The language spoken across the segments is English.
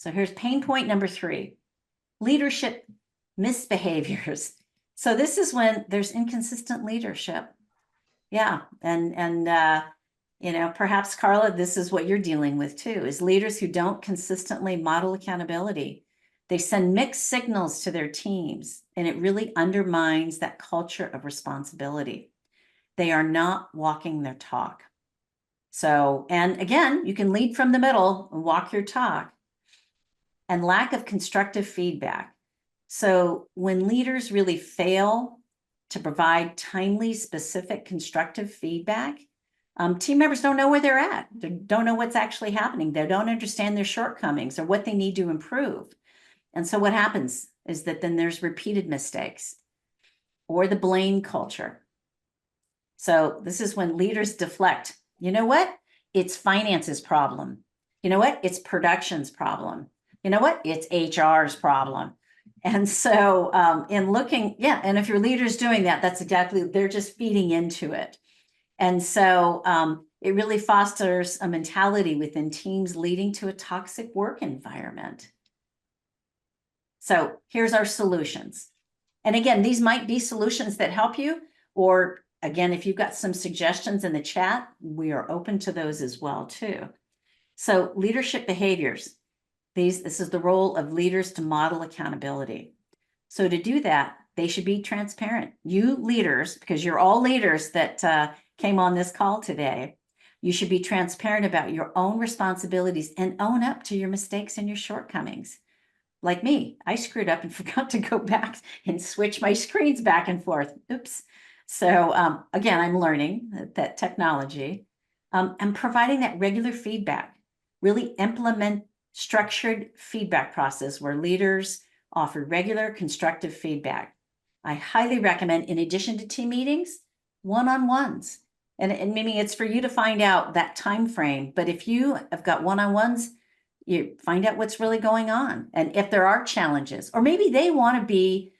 So here's pain point number 3, leadership misbehaviors. So this is when there's inconsistent leadership. Yeah, and perhaps Carla, this is what you're dealing with too, is leaders who don't consistently model accountability. They send mixed signals to their teams, and it really undermines that culture of responsibility. They are not walking their talk. So, and again, you can lead from the middle and walk your talk. And lack of constructive feedback. So when leaders really fail to provide timely, specific, constructive feedback, team members don't know where they're at. They don't know what's actually happening. They don't understand their shortcomings or what they need to improve. And so what happens is that then there's repeated mistakes or the blame culture. So this is when leaders deflect. You know what? It's finances problem. You know what? It's production's problem. You know what? It's HR's problem. And so in looking, and if your leader's doing that, that's exactly, they're just feeding into it. And so it really fosters a mentality within teams leading to a toxic work environment. So here's our solutions. And again, these might be solutions that help you, or again, if you've got some suggestions in the chat, we are open to those as well too. So leadership behaviors. This is the role of leaders to model accountability. So to do that, they should be transparent. You leaders, because you're all leaders that came on this call today, you should be transparent about your own responsibilities and own up to your mistakes and your shortcomings. Like me, I screwed up and forgot to go back and switch my screens back and forth. Oops. So again, I'm learning that technology and providing that regular feedback, really implement structured feedback process where leaders offer regular constructive feedback. I highly recommend, in addition to team meetings, one-on-ones. And maybe it's for you to find out that time frame, but if you have got one-on-ones, you find out what's really going on. And if there are challenges, or maybe they want to be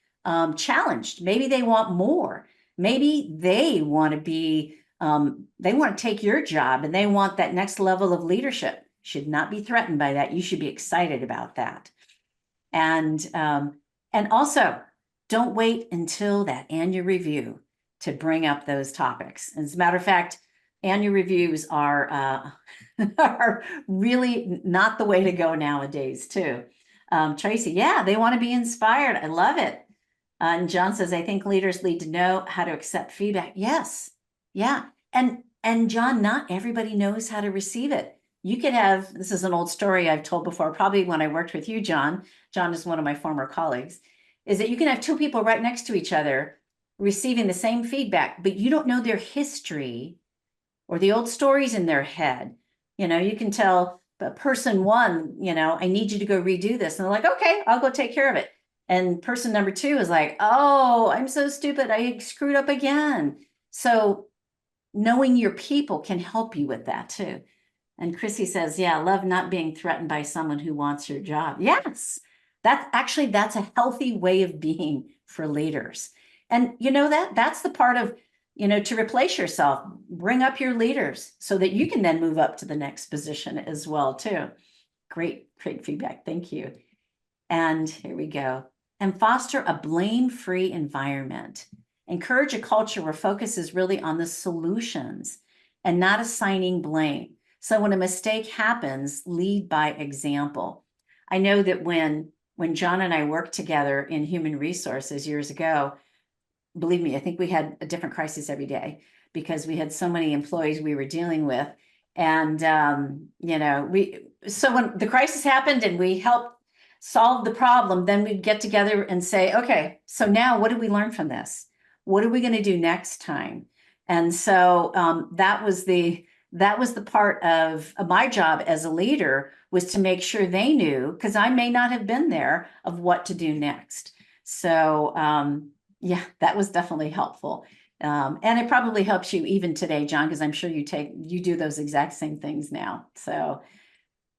challenged, maybe they want more, maybe they want to be, they want to take your job and they want that next level of leadership. Should not be threatened by that. You should be excited about that. And also, don't wait until that annual review to bring up those topics. As a matter of fact, annual reviews are are really not the way to go nowadays too. Tracy, yeah, they want to be inspired. I love it. And John says, I think leaders need to know how to accept feedback. Yes, yeah. And John, not everybody knows how to receive it. You could have, this is an old story I've told before, probably when I worked with you, John. John is one of my former colleagues, is that you can have two people right next to each other receiving the same feedback, but you don't know their history or the old stories in their head. You can tell person one, I need you to go redo this. And they're like, okay, I'll go take care of it. And person number 2 is like, oh, I'm so stupid. I screwed up again. So knowing your people can help you with that too. And Chrissy says, yeah, I love not being threatened by someone who wants your job. Yes, that's a healthy way of being for leaders. And that's the part of, to replace yourself, bring up your leaders so that you can then move up to the next position as well too. Great feedback. Thank you. And here we go. And foster a blame-free environment. Encourage a culture where focus is really on the solutions and not assigning blame. So when a mistake happens, lead by example. I know that when John and I worked together in human resources years ago, believe me, I think we had a different crisis every day because we had so many employees we were dealing with. And, so when the crisis happened and we helped solve the problem, then we'd get together and say, okay, so now what did we learn from this? What are we going to do next time? And so that was the part of my job as a leader, was to make sure they knew, because I may not have been there, of what to do next. So yeah, that was definitely helpful. And it probably helps you even today, John, because I'm sure you do those exact same things now. So